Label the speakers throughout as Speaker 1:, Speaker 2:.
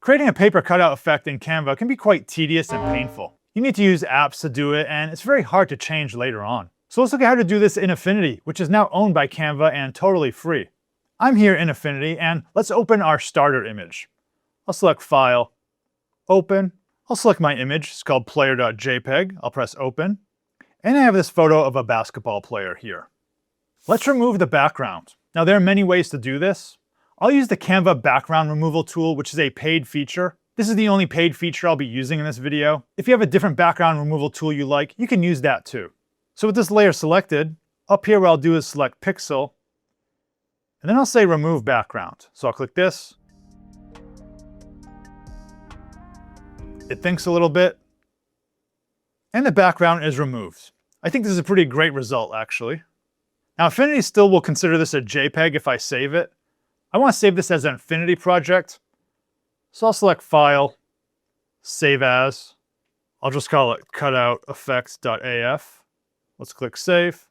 Speaker 1: Creating a paper cutout effect in Canva can be quite tedious and painful. You need to use apps to do it, and it's very hard to change later on. So let's look at how to do this in Affinity, which is now owned by Canva and totally free. I'm here in Affinity, and let's open our starter image. I'll select File, Open. I'll select my image. It's called player.jpg. I'll press Open. And I have this photo of a basketball player here. Let's remove the background. Now there are many ways to do this. I'll use the Canva background removal tool, which is a paid feature. This is the only paid feature I'll be using in this video. If you have a different background removal tool you like, you can use that too. So with this layer selected, up here what I'll do is select Pixel, and then I'll say Remove Background. So I'll click this. It thinks a little bit, and the background is removed. I think this is a pretty great result, actually. Now Affinity still will consider this a JPEG if I save it. I want to save this as an Affinity project, so I'll select File, Save As. I'll just call it Cutout Effects.af. Let's click Save.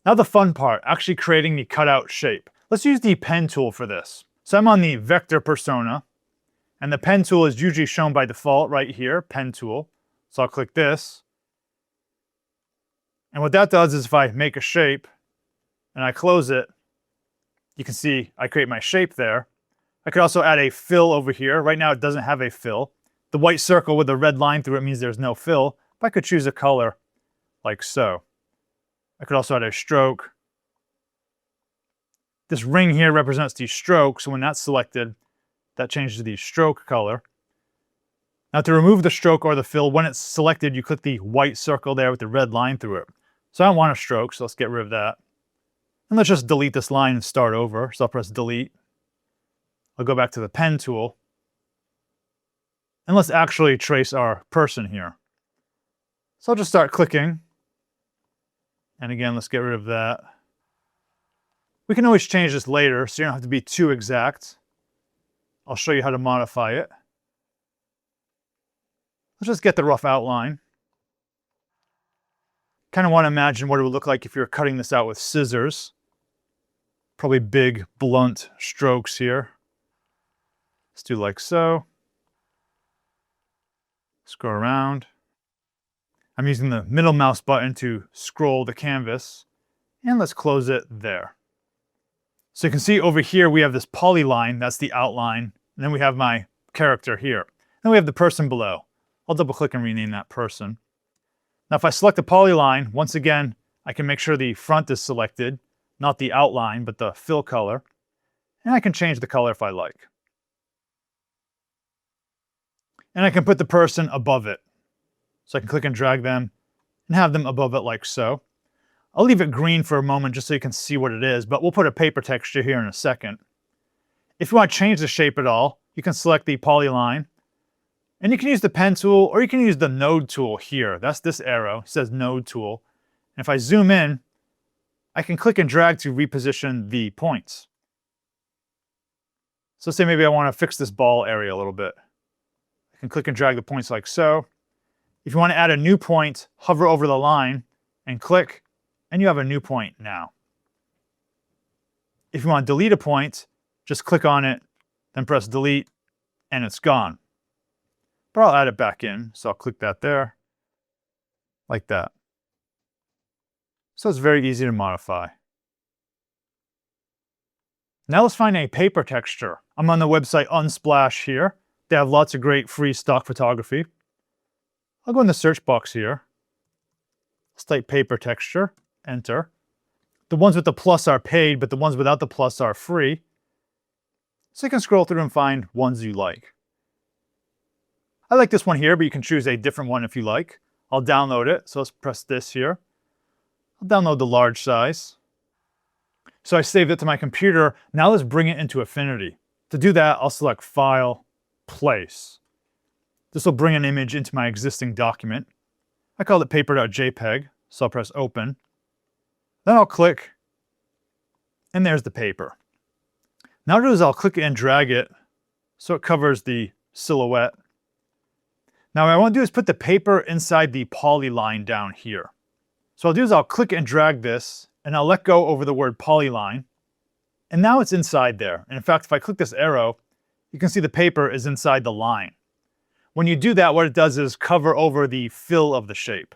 Speaker 1: Now the fun part, actually creating the cutout shape. Let's use the pen tool for this. So I'm on the vector persona, and the pen tool is usually shown by default right here, pen tool. So I'll click this. And what that does is if I make a shape and I close it, you can see I create my shape there. I could also add a fill over here. Right now it doesn't have a fill. The white circle with the red line through it means there's no fill, but I could choose a color like so. I could also add a stroke. This ring here represents the stroke, so when that's selected, that changes the stroke color. Now to remove the stroke or the fill, when it's selected, you click the white circle there with the red line through it. So I don't want a stroke, so let's get rid of that. And let's just delete this line and start over. So I'll press Delete. I'll go back to the pen tool. And let's actually trace our person here. So I'll just start clicking. And again, let's get rid of that. We can always change this later, so you don't have to be too exact. I'll show you how to modify it. Let's just get the rough outline. Kind of want to imagine what it would look like if you were cutting this out with scissors. Probably big, blunt strokes here. Let's do like so. Scroll around. I'm using the middle mouse button to scroll the canvas. And let's close it there. So you can see over here we have this polyline, that's the outline. And then we have my character here. Then we have the person below. I'll double click and rename that person. Now if I select the polyline, once again, I can make sure the front is selected, not the outline, but the fill color. And I can change the color if I like. And I can put the person above it. So I can click and drag them and have them above it like so. I'll leave it green for a moment just so you can see what it is, but we'll put a paper texture here in a second. If you want to change the shape at all, you can select the polyline. And you can use the pen tool, or you can use the node tool here. That's this arrow. It says node tool. And if I zoom in, I can click and drag to reposition the points. So say maybe I want to fix this ball area a little bit. I can click and drag the points like so. If you want to add a new point, hover over the line and click, and you have a new point now. If you want to delete a point, just click on it, then press delete, and it's gone. But I'll add it back in, so I'll click that there, like that. So it's very easy to modify. Now let's find a paper texture. I'm on the website Unsplash here. They have lots of great free stock photography. I'll go in the search box here. Let's type paper texture, enter. The ones with the plus are paid, but the ones without the plus are free. So you can scroll through and find ones you like. I like this one here, but you can choose a different one if you like. I'll download it, so let's press this here. I'll download the large size. So I saved it to my computer. Now let's bring it into Affinity. To do that, I'll select File, Place. This will bring an image into my existing document. I called it paper.jpg, so I'll press Open. Then I'll click, and there's the paper. Now what I'll do is I'll click and drag it so it covers the silhouette. Now what I want to do is put the paper inside the polyline down here. So what I'll do is I'll click and drag this, and I'll let go over the word polyline. And now it's inside there. And in fact, if I click this arrow, you can see the paper is inside the line. When you do that, what it does is cover over the fill of the shape.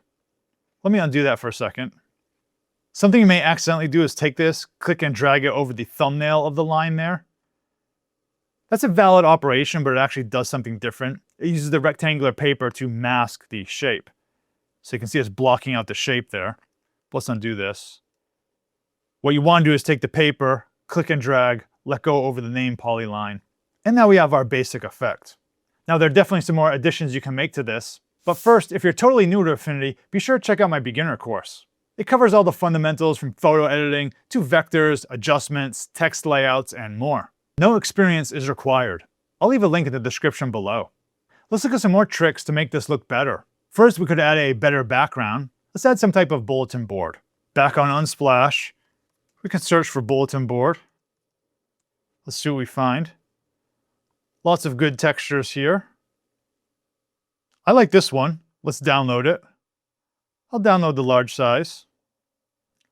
Speaker 1: Let me undo that for a second. Something you may accidentally do is take this, click and drag it over the thumbnail of the line there. That's a valid operation, but it actually does something different. It uses the rectangular paper to mask the shape. So you can see it's blocking out the shape there. Let's undo this. What you want to do is take the paper, click and drag, let go over the name polyline. And now we have our basic effect. Now there are definitely some more additions you can make to this. But first, if you're totally new to Affinity, be sure to check out my beginner course. It covers all the fundamentals from photo editing to vectors, adjustments, text layouts, and more. No experience is required. I'll leave a link in the description below. Let's look at some more tricks to make this look better. First, we could add a better background. Let's add some type of bulletin board. Back on Unsplash, we can search for bulletin board. Let's see what we find. Lots of good textures here. I like this one. Let's download it. I'll download the large size.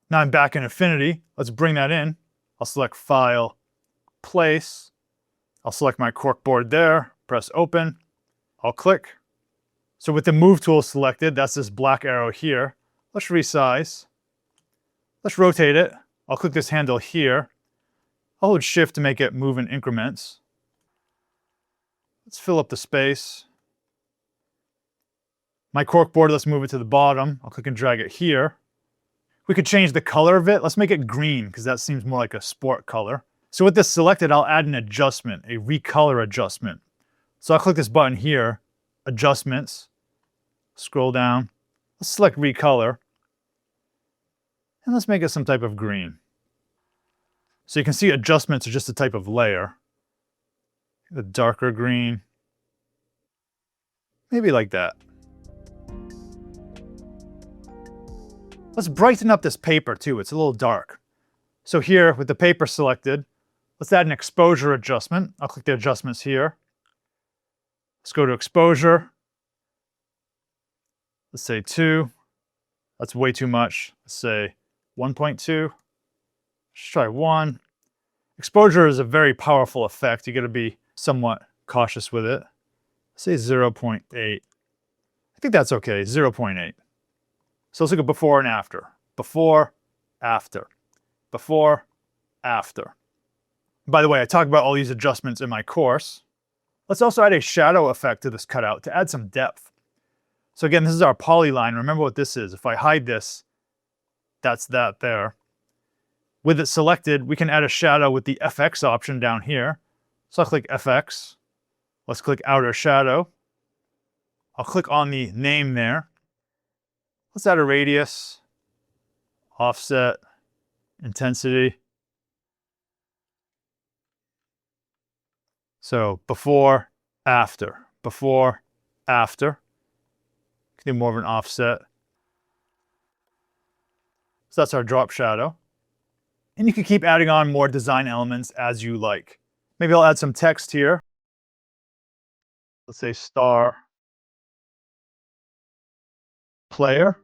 Speaker 1: Now I'm back in Affinity. Let's bring that in. I'll select File, Place. I'll select my corkboard there, press Open. I'll click. So with the Move tool selected, that's this black arrow here. Let's resize. Let's rotate it. I'll click this handle here. I'll hold Shift to make it move in increments. Let's fill up the space. My corkboard, let's move it to the bottom. I'll click and drag it here. We could change the color of it. Let's make it green because that seems more like a sport color. So with this selected, I'll add an adjustment, a recolor adjustment. So I'll click this button here, Adjustments, scroll down. Let's select Recolor. And let's make it some type of green. So you can see adjustments are just a type of layer. The darker green. Maybe like that. Let's brighten up this paper too, it's a little dark. So here, with the paper selected, let's add an exposure adjustment. I'll click the adjustments here. Let's go to exposure. Let's say 2. That's way too much. Let's say 1.2. Let's try 1. Exposure is a very powerful effect. You gotta be somewhat cautious with it. Let's say 0.8. I think that's okay, 0.8. So let's look at before and after. Before, after. Before, after. By the way, I talk about all these adjustments in my course. Let's also add a shadow effect to this cutout to add some depth. So again, this is our polyline. Remember what this is. If I hide this, that's that there. With it selected, we can add a shadow with the FX option down here. So I'll click FX. Let's click Outer Shadow. I'll click on the name there. Let's add a radius, offset, intensity. So before, after, before, after. Do more of an offset. So that's our drop shadow. And you can keep adding on more design elements as you like. Maybe I'll add some text here. Let's say star player.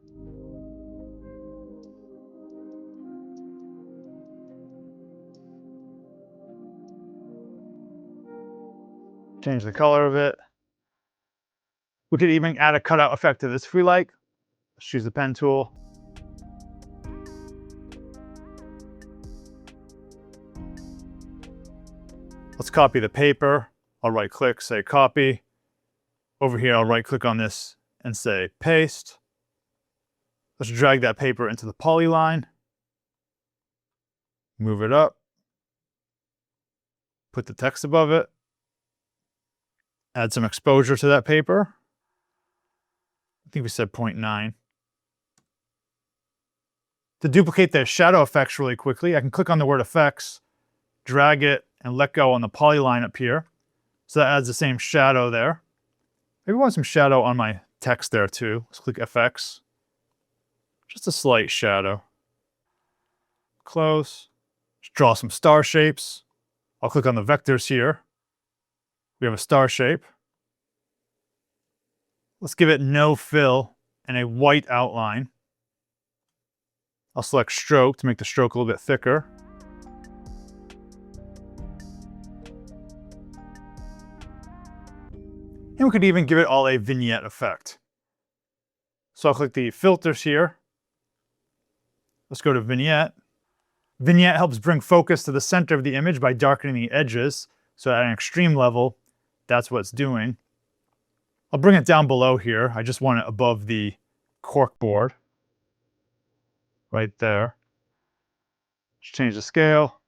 Speaker 1: Change the color of it. We could even add a cutout effect to this if we like. Let's choose the pen tool. Let's copy the paper. I'll right click, say copy. Over here, I'll right click on this and say paste. Let's drag that paper into the polyline. Move it up. Put the text above it. Add some exposure to that paper. I think we said 0.9. To duplicate the shadow effects really quickly, I can click on the word effects, drag it, and let go on the polyline up here. So that adds the same shadow there. Maybe I want some shadow on my text there too. Let's click FX. Just a slight shadow. Close. Just draw some star shapes. I'll click on the vectors here. We have a star shape. Let's give it no fill and a white outline. I'll select stroke to make the stroke a little bit thicker. And we could even give it all a vignette effect. So I'll click the filters here. Let's go to vignette. Vignette helps bring focus to the center of the image by darkening the edges. So at an extreme level, that's what it's doing. I'll bring it down below here. I just want it above the corkboard. Right there. Just change the scale.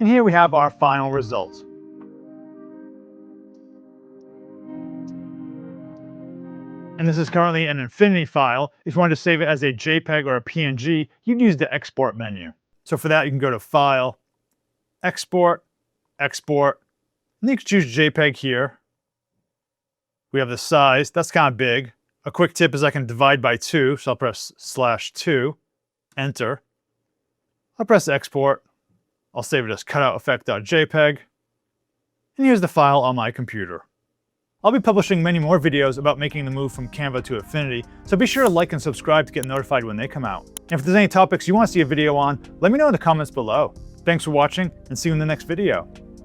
Speaker 1: And here we have our final result. And this is currently an Affinity file. If you wanted to save it as a JPEG or a PNG, you'd use the export menu. So for that, you can go to File, Export, Export, and you can choose JPEG here. We have the size, that's kind of big. A quick tip is I can divide by 2, so I'll press /2, Enter. I'll press Export. I'll save it as cutouteffect.jpg. And here's the file on my computer. I'll be publishing many more videos about making the move from Canva to Affinity, so be sure to like and subscribe to get notified when they come out. And if there's any topics you want to see a video on, let me know in the comments below. Thanks for watching, and see you in the next video.